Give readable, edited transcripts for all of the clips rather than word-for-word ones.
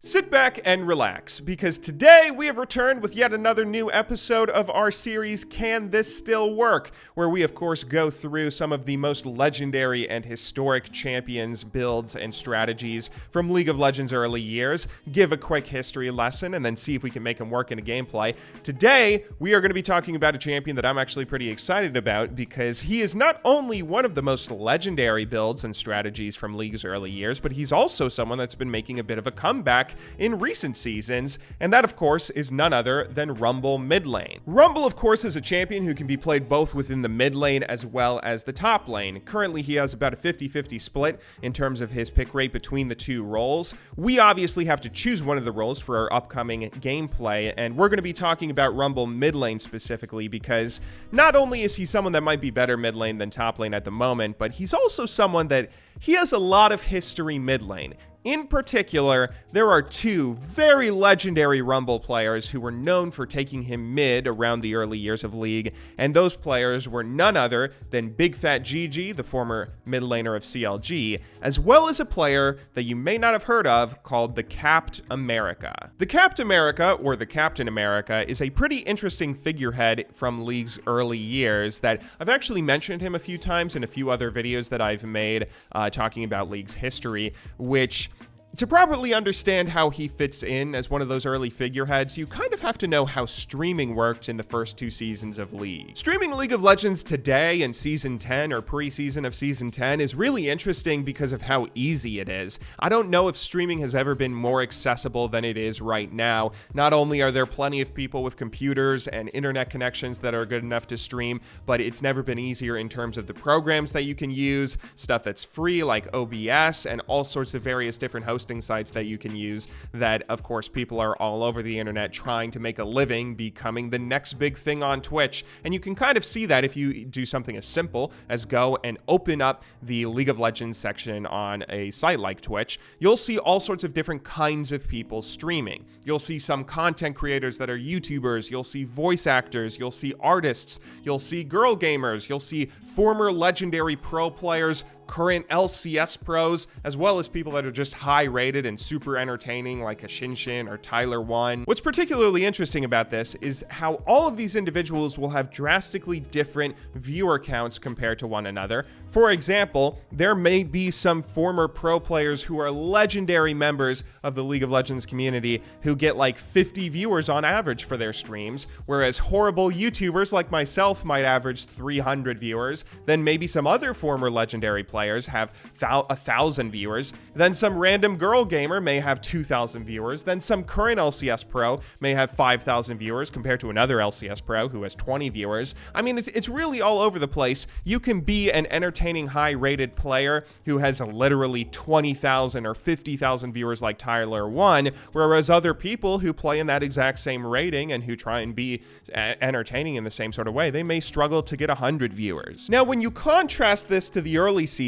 Sit back and relax, because today we have returned with yet another new episode of our series, Can This Still Work?, where we of course go through some of the most legendary and historic champions, builds, and strategies from League of Legends early years, give a quick history lesson, and then see if we can make them work in a gameplay. Today, we are going to be talking about a champion that I'm actually pretty excited about, because he is not only one of the most legendary builds and strategies from League's early years, but he's also someone that's been making a bit of a comeback in recent seasons, and that of course is none other than Rumble mid lane. Rumble of course is a champion who can be played both within the mid lane as well as the top lane. Currently he has about a 50-50 split in terms of his pick rate between the two roles. We obviously have to choose one of the roles for our upcoming gameplay, and we're going to be talking about Rumble mid lane specifically because not only is he someone that might be better mid lane than top lane at the moment, but he's also someone that he has a lot of history mid lane. In particular, there are two very legendary Rumble players who were known for taking him mid around the early years of League, and those players were none other than Bigfatgg, the former mid laner of CLG, as well as a player that you may not have heard of called TheCptAmerica. TheCptAmerica, or the Captain America, is a pretty interesting figurehead from League's early years that I've actually mentioned him a few times in a few other videos that I've made talking about League's history, which to properly understand how he fits in as one of those early figureheads, you kind of have to know how streaming worked in the first two seasons of League. Streaming League of Legends today in Season 10 or pre-season of Season 10 is really interesting because of how easy it is. I don't know if streaming has ever been more accessible than it is right now. Not only are there plenty of people with computers and internet connections that are good enough to stream, but it's never been easier in terms of the programs that you can use, stuff that's free like OBS, and all sorts of various different hosting sites that you can use that, of course, people are all over the internet trying to make a living, becoming the next big thing on Twitch. And you can kind of see that if you do something as simple as go and open up the League of Legends section on a site like Twitch. You'll see all sorts of different kinds of people streaming. You'll see some content creators that are YouTubers, you'll see voice actors, you'll see artists, you'll see girl gamers, you'll see former legendary pro players, current LCS pros, as well as people that are just high rated and super entertaining like a Shinshin or Tyler1. What's particularly interesting about this is how all of these individuals will have drastically different viewer counts compared to one another. For example, there may be some former pro players who are legendary members of the League of Legends community who get like 50 viewers on average for their streams, whereas horrible YouTubers like myself might average 300 viewers. Then maybe some other former legendary players have 1,000 viewers. Then some random girl gamer may have 2,000 viewers. Then some current LCS pro may have 5,000 viewers compared to another LCS pro who has 20 viewers. I mean, it's really all over the place. You can be an entertaining, high-rated player who has literally 20,000 or 50,000 viewers like Tyler1, whereas other people who play in that exact same rating and who try and be entertaining in the same sort of way, they may struggle to get 100 viewers. Now, when you contrast this to the early seasons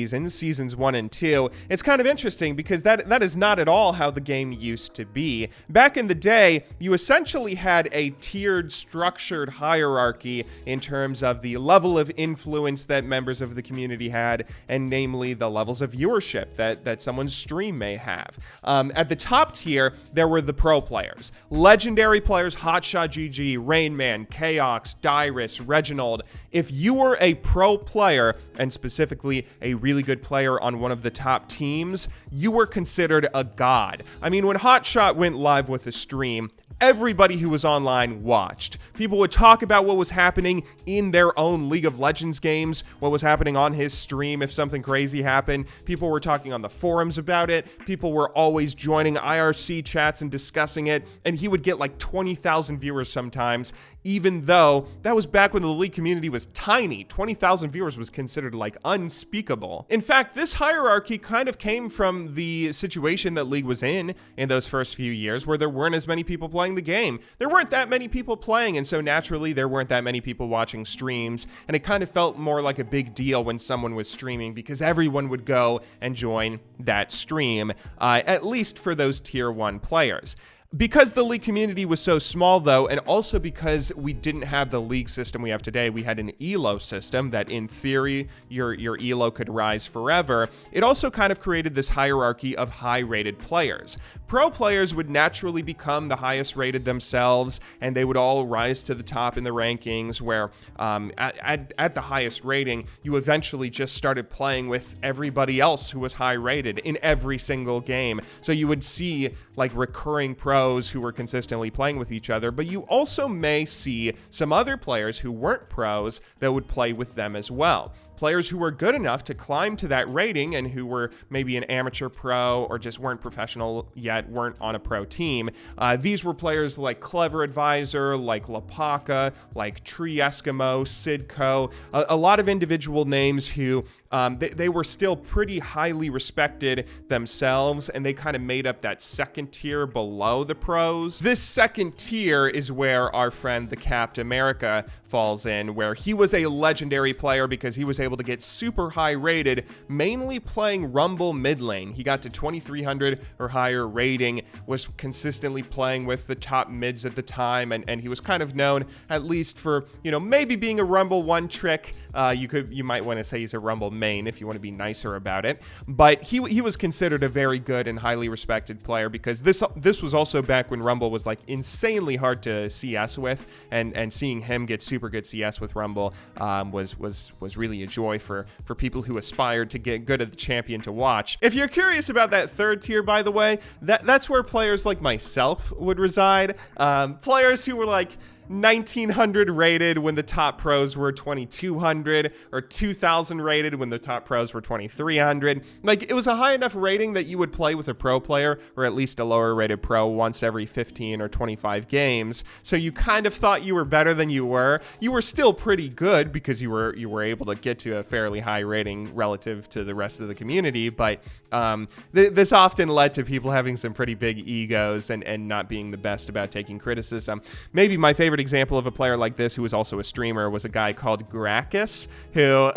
1 and 2, it's kind of interesting because that is not at all how the game used to be. Back in the day, you essentially had a tiered, structured hierarchy in terms of the level of influence that members of the community had, and namely the levels of viewership that someone's stream may have. At the top tier, there were the pro players. Legendary players, Hotshot GG, Rainman, Chaos, Dyrus, Reginald. If you were a pro player, and specifically a really good player on one of the top teams, you were considered a god. I mean, when Hotshot went live with a stream, everybody who was online watched. People would talk about what was happening in their own League of Legends games, what was happening on his stream if something crazy happened. People were talking on the forums about it. People were always joining IRC chats and discussing it, and he would get like 20,000 viewers sometimes, even though that was back when the League community was tiny. 20,000 viewers was considered like unspeakable. In fact, this hierarchy kind of came from the situation that League was in those first few years, where there weren't as many people playing the game. There weren't that many people playing, and so naturally there weren't that many people watching streams, and it kind of felt more like a big deal when someone was streaming because everyone would go and join that stream, at least for those tier 1 players. Because the league community was so small, though, and also because we didn't have the league system we have today, we had an ELO system that, in theory, your ELO could rise forever. It also kind of created this hierarchy of high-rated players. Pro players would naturally become the highest rated themselves, and they would all rise to the top in the rankings, where at the highest rating, you eventually just started playing with everybody else who was high-rated in every single game. So you would see, like, recurring pros who were consistently playing with each other, but you also may see some other players who weren't pros that would play with them as well. Players who were good enough to climb to that rating and who were maybe an amateur pro or just weren't professional yet, weren't on a pro team. These were players like Clever Advisor, like Lapaka, like Tree Eskimo, Sidco, a lot of individual names who they were still pretty highly respected themselves, and they kind of made up that second tier below the pros. This second tier is where our friend TheCptAmerica falls in, where he was a legendary player because he was able to get super high rated, mainly playing Rumble mid lane. He got to 2300 or higher rating, was consistently playing with the top mids at the time, and he was kind of known, at least for, you know, maybe being a Rumble one trick. You might want to say he's a Rumble main if you want to be nicer about it, but he was considered a very good and highly respected player because this was also back when Rumble was like insanely hard to CS with, and seeing him get super good CS with Rumble was really a joy for people who aspired to get good at the champion to watch. If you're curious about that third tier, by the way, that's where players like myself would reside. Players who were like 1900 rated when the top pros were 2200, or 2000 rated when the top pros were 2300. Like, it was a high enough rating that you would play with a pro player, or at least a lower rated pro, once every 15 or 25 games. So you kind of thought you were better than you were. You were still pretty good because you were able to get to a fairly high rating relative to the rest of the community, but this often led to people having some pretty big egos and not being the best about taking criticism. Maybe my favorite example of a player like this who was also a streamer was a guy called Gracchus, who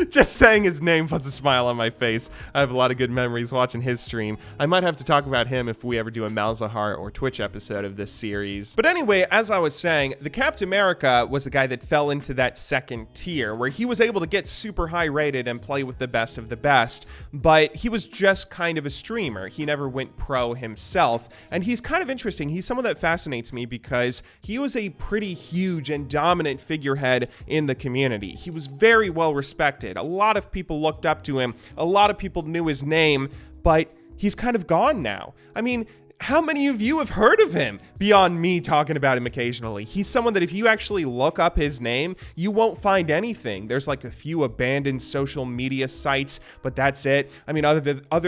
just saying his name puts a smile on my face. I have a lot of good memories watching his stream. I might have to talk about him if we ever do a Malzahar or Twitch episode of this series. But anyway, as I was saying, TheCptAmerica was a guy that fell into that second tier where he was able to get super high rated and play with the best of the best, but he was just kind of a streamer. He never went pro himself, and he's kind of interesting. He's someone that fascinates me because he was a pretty huge and dominant figurehead in the community. He was very well respected. A lot of people looked up to him. A lot of people knew his name, but he's kind of gone now. I mean, how many of you have heard of him beyond me talking about him occasionally? He's someone that if you actually look up his name, you won't find anything. There's like a few abandoned social media sites, but that's it. I mean, other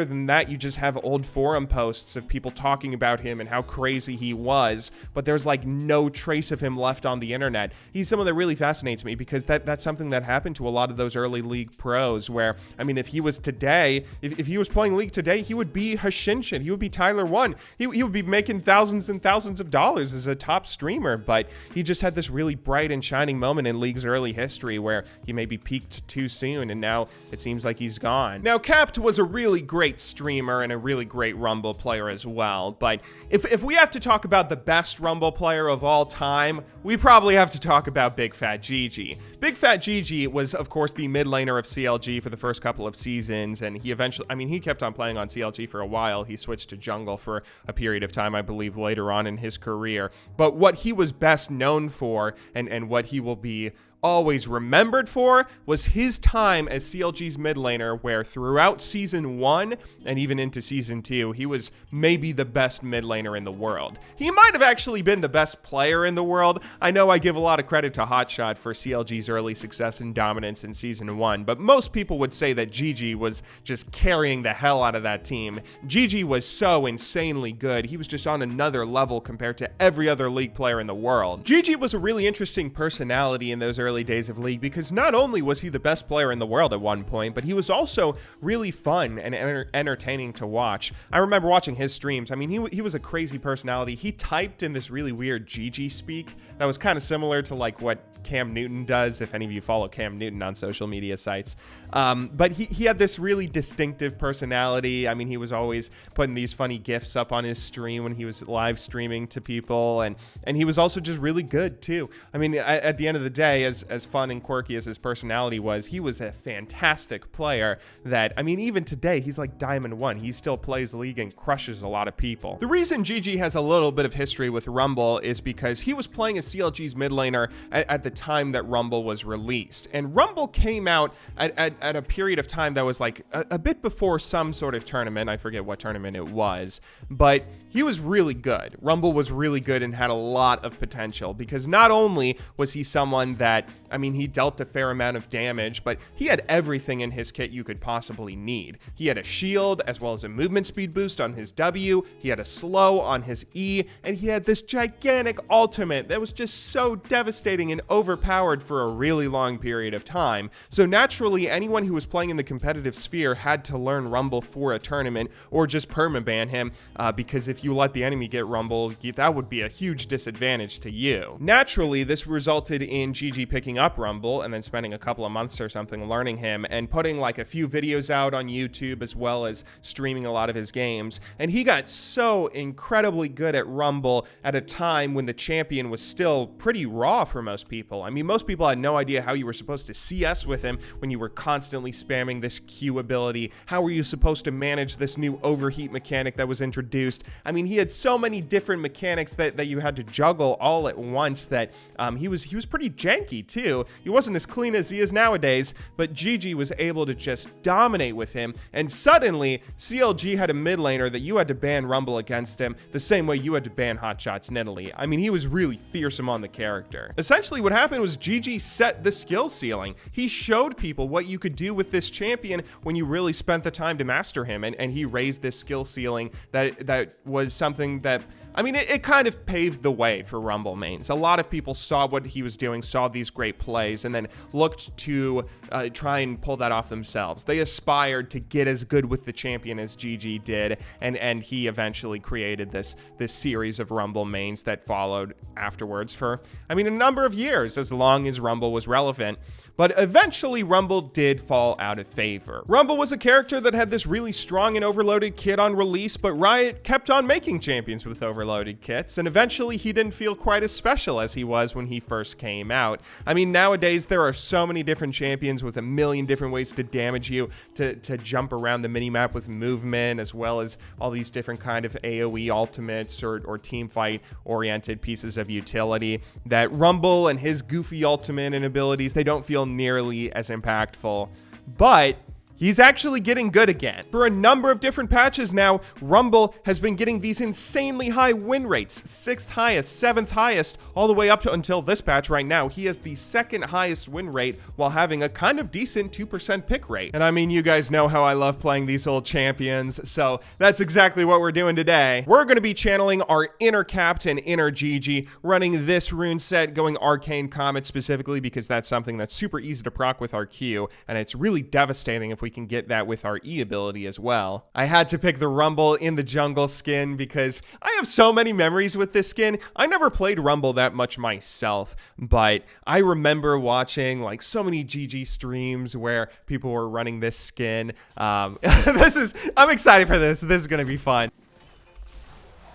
than that, you just have old forum posts of people talking about him and how crazy he was, but there's like no trace of him left on the internet. He's someone that really fascinates me because that's something that happened to a lot of those early league pros where, I mean, if he was today, if he was playing league today, he would be Hashinshin. He would be Tyler 1. He would be making thousands and thousands of dollars as a top streamer, but he just had this really bright and shining moment in League's early history where he maybe peaked too soon, and now it seems like he's gone. Now, Capt was a really great streamer and a really great Rumble player as well, but if we have to talk about the best Rumble player of all time, we probably have to talk about Bigfatgg. Bigfatgg was, of course, the mid laner of CLG for the first couple of seasons, and he eventually, I mean, he kept on playing on CLG for a while. He switched to jungle for a period of time, I believe, later on in his career. But what he was best known for, and what he will be always remembered for, was his time as CLG's mid laner, where throughout Season 1 and even into Season 2, he was maybe the best mid laner in the world. He might have actually been the best player in the world. I know I give a lot of credit to Hotshot for CLG's early success and dominance in Season 1, but most people would say that GG was just carrying the hell out of that team. GG was so insanely good. He was just on another level compared to every other League player in the world. GG was a really interesting personality in those early early days of League, because not only was he the best player in the world at one point, but he was also really fun and entertaining to watch. I remember watching his streams. I mean, he was a crazy personality. He typed in this really weird GG speak that was kind of similar to like what Cam Newton does, if any of you follow Cam Newton on social media sites. But he had this really distinctive personality. I mean, he was always putting these funny GIFs up on his stream when he was live streaming to people, and he was also just really good too. I mean, at the end of the day, as fun and quirky as his personality was, he was a fantastic player that, I mean, even today, he's like Diamond 1. He still plays League and crushes a lot of people. The reason GG has a little bit of history with Rumble is because he was playing as CLG's mid laner at the time that Rumble was released. And Rumble came out at a period of time that was like a bit before some sort of tournament. I forget what tournament it was, but he was really good. Rumble was really good and had a lot of potential, because not only was he someone that, I mean, he dealt a fair amount of damage, but he had everything in his kit you could possibly need. He had a shield as well as a movement speed boost on his W. He had a slow on his E, and he had this gigantic ultimate that was just so devastating and overpowered for a really long period of time. So naturally, anyone who was playing in the competitive sphere had to learn Rumble for a tournament or just permaban him, because if you let the enemy get Rumble, that would be a huge disadvantage to you. Naturally, this resulted in GG picking up Rumble and then spending a couple of months or something learning him and putting like a few videos out on YouTube as well as streaming a lot of his games. And he got so incredibly good at Rumble at a time when the champion was still pretty raw for most people. I mean, most people had no idea how you were supposed to CS with him when you were constantly spamming this Q ability. How were you supposed to manage this new overheat mechanic that was introduced? I mean, he had so many different mechanics that you had to juggle all at once that he was pretty janky too. He wasn't as clean as he is nowadays, but GG was able to just dominate with him, and suddenly CLG had a mid laner that you had to ban Rumble against him the same way you had to ban Hotshots Nidalee. I mean, he was really fearsome on the character. Essentially what happened was GG set the skill ceiling. He showed people what you could do with this champion when you really spent the time to master him, and he raised this skill ceiling that was something that, I mean, it kind of paved the way for Rumble mains. A lot of people saw what he was doing, saw these great plays, and then looked to try and pull that off themselves. They aspired to get as good with the champion as GG did, and he eventually created this series of Rumble mains that followed afterwards for, I mean, a number of years, as long as Rumble was relevant. But eventually, Rumble did fall out of favor. Rumble was a character that had this really strong and overloaded kit on release, but Riot kept on making champions with overloaded kits, and eventually he didn't feel quite as special as he was when he first came out. I mean, nowadays there are so many different champions with a million different ways to damage you, to jump around the minimap with movement, as well as all these different kind of AoE ultimates or team fight oriented pieces of utility, that Rumble and his goofy ultimate and abilities, they don't feel nearly as impactful. But he's actually getting good again. For a number of different patches now, Rumble has been getting these insanely high win rates, 6th highest, 7th highest, all the way up to until this patch right now. He has the 2nd highest win rate while having a kind of decent 2% pick rate. And I mean, you guys know how I love playing these old champions, so that's exactly what we're doing today. We're going to be channeling our inner Capt and inner GG, running this rune set, going Arcane Comet specifically because that's something that's super easy to proc with our Q, and it's really devastating if we can get that with our E ability as well. I had to pick the Rumble in the jungle skin because I have so many memories with this skin. I never played Rumble that much myself, but I remember watching like so many GG streams where people were running this skin. I'm excited for this. This is gonna be fun.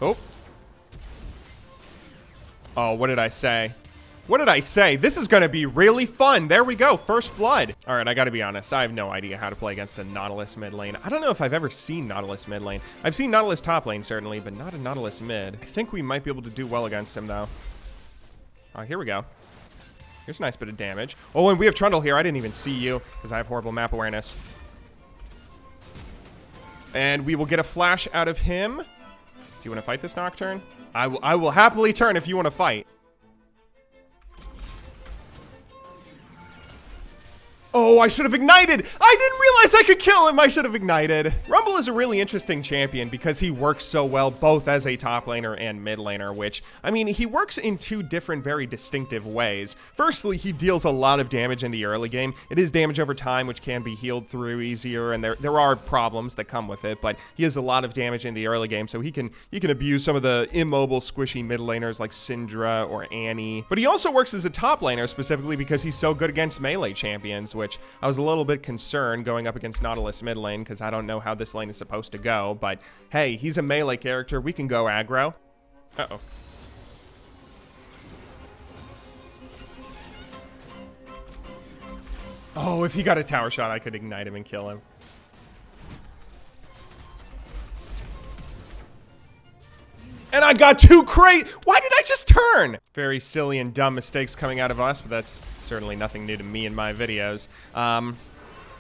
Oh, what did I say? What did I say? This is going to be really fun. There we go. First blood. All right, I got to be honest. I have no idea how to play against a Nautilus mid lane. I don't know if I've ever seen Nautilus mid lane. I've seen Nautilus top lane, certainly, but not a Nautilus mid. I think we might be able to do well against him, though. All right, here we go. Here's a nice bit of damage. Oh, and we have Trundle here. I didn't even see you because I have horrible map awareness. And we will get a flash out of him. Do you want to fight this Nocturne? I will happily turn if you want to fight. Oh, I should have ignited. I didn't realize I could kill him. I should have ignited. Rumble is a really interesting champion because he works so well both as a top laner and mid laner, which, I mean, he works in two different, very distinctive ways. Firstly, he deals a lot of damage in the early game. It is damage over time, which can be healed through easier, and there are problems that come with it, but he has a lot of damage in the early game, so he can abuse some of the immobile, squishy mid laners like Syndra or Annie. But he also works as a top laner specifically because he's so good against melee champions, which I was a little bit concerned going up against Nautilus mid lane because I don't know how this lane is supposed to go, but hey, he's a melee character. We can go aggro. Uh-oh. Oh, if he got a tower shot, I could ignite him and kill him. And I got too crazy. Why did I just turn? Very silly and dumb mistakes coming out of us, but that's certainly nothing new to me in my videos. Do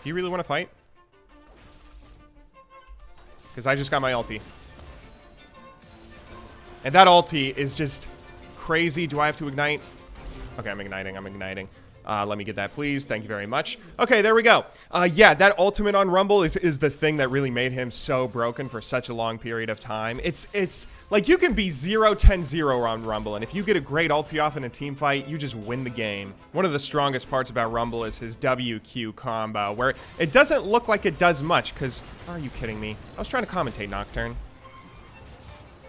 you really want to fight? Because I just got my ulti. And that ulti is just crazy. Do I have to ignite? Okay, I'm igniting. Let me get that, please. Thank you very much. Okay, there we go. Yeah, that ultimate on Rumble is the thing that really made him so broken for such a long period of time. It's like you can be 0-10-0 on Rumble, and if you get a great ulti off in a team fight, you just win the game. One of the strongest parts about Rumble is his WQ combo, where it doesn't look like it does much, because, are you kidding me? I was trying to commentate Nocturne.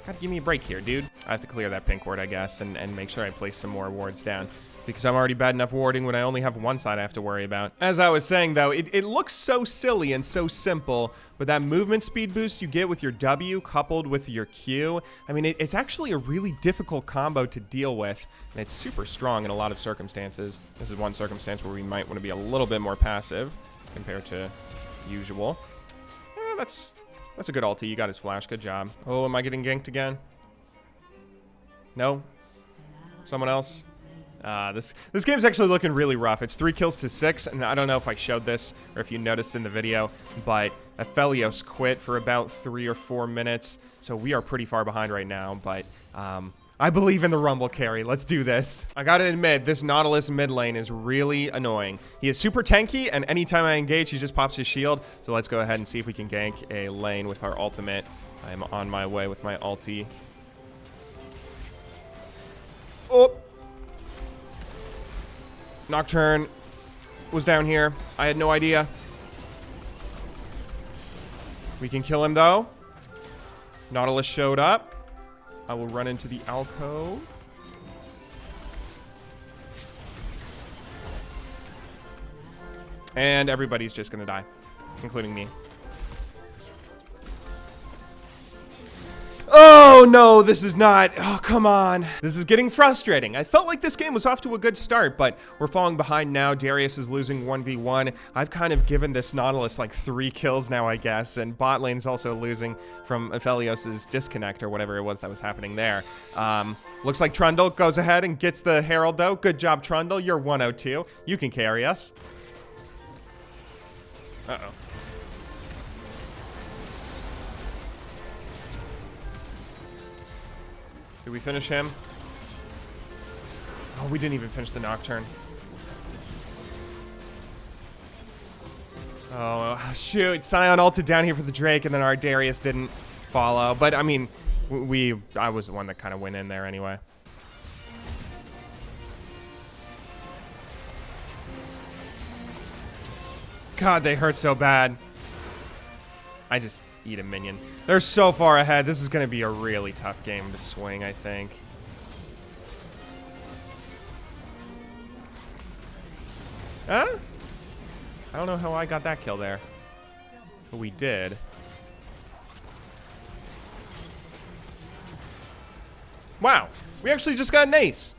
Gotta give me a break here, dude. I have to clear that pink ward, I guess, and make sure I place some more wards down, because I'm already bad enough warding when I only have one side I have to worry about. As I was saying, though, it looks so silly and so simple, but that movement speed boost you get with your W coupled with your Q, I mean, it's actually a really difficult combo to deal with, and it's super strong in a lot of circumstances. This is one circumstance where we might want to be a little bit more passive compared to usual. That's a good ulti. You got his flash. Good job. Oh, am I getting ganked again? No? Someone else? This game's actually looking really rough. It's 3 kills to 6, and I don't know if I showed this or if you noticed in the video, but Aphelios quit for about 3 or 4 minutes, so we are pretty far behind right now, but I believe in the Rumble carry. Let's do this. I gotta admit, this Nautilus mid lane is really annoying. He is super tanky, and anytime I engage, he just pops his shield, so let's go ahead and see if we can gank a lane with our ultimate. I am on my way with my ulti. Oh! Nocturne was down here. I had no idea. We can kill him, though. Nautilus showed up. I will run into the alcove. And everybody's just gonna die, including me. Oh, no, this is not. Oh, come on. This is getting frustrating. I felt like this game was off to a good start, but we're falling behind now. Darius is losing 1v1. I've kind of given this Nautilus like 3 kills now, I guess, and bot lane is also losing from Aphelios' disconnect or whatever it was that was happening there. Looks like Trundle goes ahead and gets the Herald, though. Good job, Trundle. You're 102. You can carry us. Uh-oh. Did we finish him? Oh, we didn't even finish the Nocturne. Oh, shoot. Sion ulted down here for the Drake, and then our Darius didn't follow. But, I mean, I was the one that kind of went in there anyway. God, they hurt so bad. I just eat a minion. They're so far ahead. This is going to be a really tough game to swing, I think. Huh? I don't know how I got that kill there. But we did. Wow. We actually just got an ace.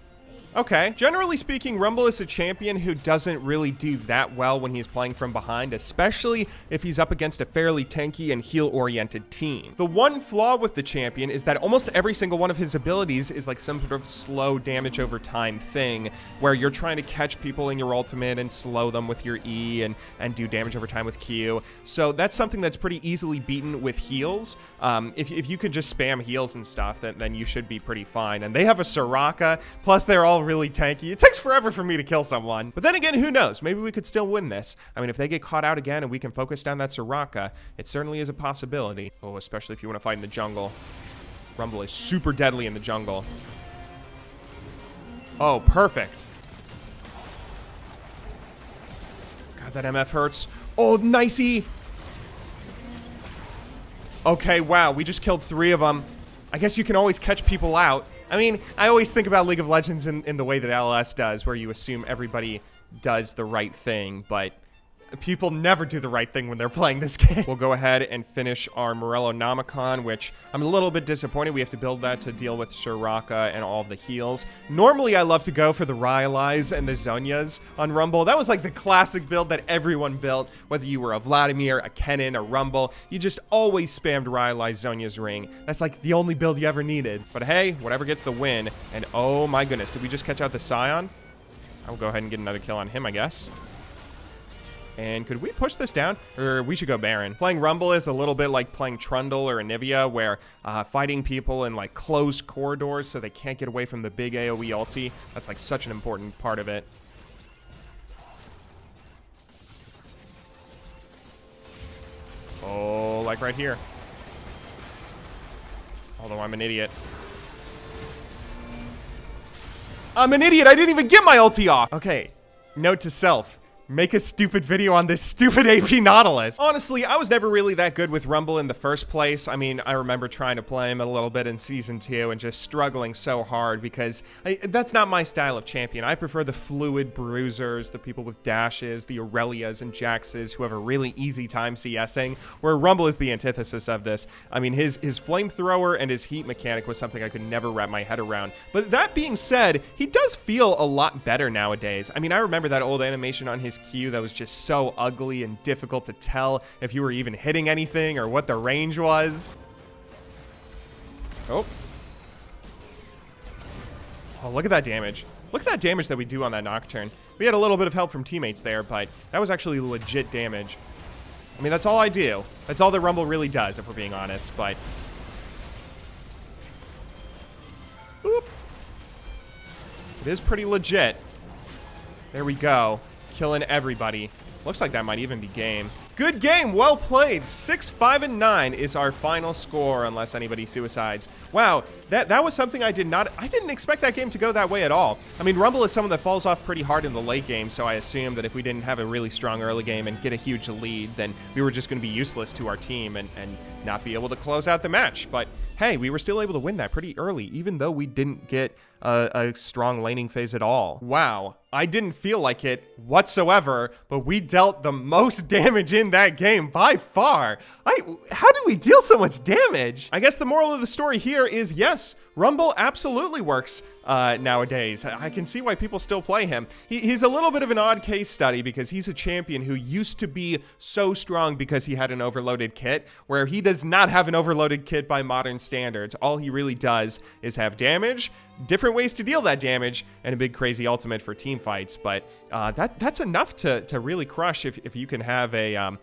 Okay. Generally speaking, Rumble is a champion who doesn't really do that well when he's playing from behind, especially if he's up against a fairly tanky and heal-oriented team. The one flaw with the champion is that almost every single one of his abilities is like some sort of slow damage over time thing, where you're trying to catch people in your ultimate and slow them with your E and do damage over time with Q. So that's something that's pretty easily beaten with heals. If you can just spam heals and stuff, then you should be pretty fine. And they have a Soraka, plus they're all all really tanky. It takes forever for me to kill someone. But then again, who knows? Maybe we could still win this. I mean, if they get caught out again and we can focus down that Soraka, it certainly is a possibility. Oh, especially if you want to fight in the jungle. Rumble is super deadly in the jungle. Oh, perfect. God, that MF hurts. Oh, nicey. Okay, wow, we just killed 3 of them. I guess you can always catch people out. I mean, I always think about League of Legends in the way that LS does, where you assume everybody does the right thing, but people never do the right thing when they're playing this game. We'll go ahead and finish our Morello Nomicon, which I'm a little bit disappointed. We have to build that to deal with Soraka and all of the heals. Normally, I love to go for the Rylai's and the Zhonya's on Rumble. That was like the classic build that everyone built, whether you were a Vladimir, a Kennen, a Rumble. You just always spammed Rylai's Zhonya's ring. That's like the only build you ever needed. But hey, whatever gets the win. And oh my goodness, did we just catch out the Scion? I'll go ahead and get another kill on him, I guess. And could we push this down? Or we should go Baron. Playing Rumble is a little bit like playing Trundle or Anivia, where fighting people in like closed corridors so they can't get away from the big AoE ulti. That's like such an important part of it. Oh, like right here. Although I'm an idiot. I'm an idiot! I didn't even get my ulti off! Okay, note to self. Make a stupid video on this stupid AP Nautilus. Honestly, I was never really that good with Rumble in the first place. I mean, I remember trying to play him a little bit in Season 2 and just struggling so hard because that's not my style of champion. I prefer the fluid bruisers, the people with dashes, the Aurelias and Jaxes who have a really easy time CSing, where Rumble is the antithesis of this. I mean, his flamethrower and his heat mechanic was something I could never wrap my head around. But that being said, he does feel a lot better nowadays. I mean, I remember that old animation on his Q that was just so ugly and difficult to tell if you were even hitting anything or what the range was. Oh, look at that damage. Look at that damage that we do on that Nocturne. We had a little bit of help from teammates there, but that was actually legit damage. I mean, that's all I do. That's all that Rumble really does, if we're being honest, but... Oop. It is pretty legit. There we go. Killing everybody. Looks like that might even be game. Good game, well played. 6, 5, and 9 is our final score, unless anybody suicides. Wow, that was something I didn't expect that game to go that way at all. I mean, Rumble is someone that falls off pretty hard in the late game, so I assumed that if we didn't have a really strong early game and get a huge lead, then we were just going to be useless to our team and not be able to close out the match. But hey, we were still able to win that pretty early, even though we didn't get a strong laning phase at all. Wow, I didn't feel like it whatsoever, but we dealt the most damage in that game by far. How do we deal so much damage? I guess the moral of the story here is yes, Rumble absolutely works nowadays. I can see why people still play him. He's a little bit of an odd case study because he's a champion who used to be so strong because he had an overloaded kit, where he does not have an overloaded kit by modern standards. All he really does is have damage, different ways to deal that damage, and a big crazy ultimate for team fights. But that's enough to really crush if you can have a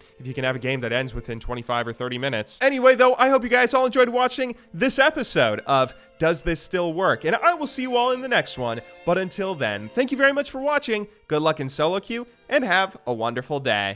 game that ends within 25 or 30 minutes. Anyway, though, I hope you guys all enjoyed watching this episode of Does This Still Work? And I will see you all in the next one. But until then, thank you very much for watching. Good luck in solo queue, and have a wonderful day.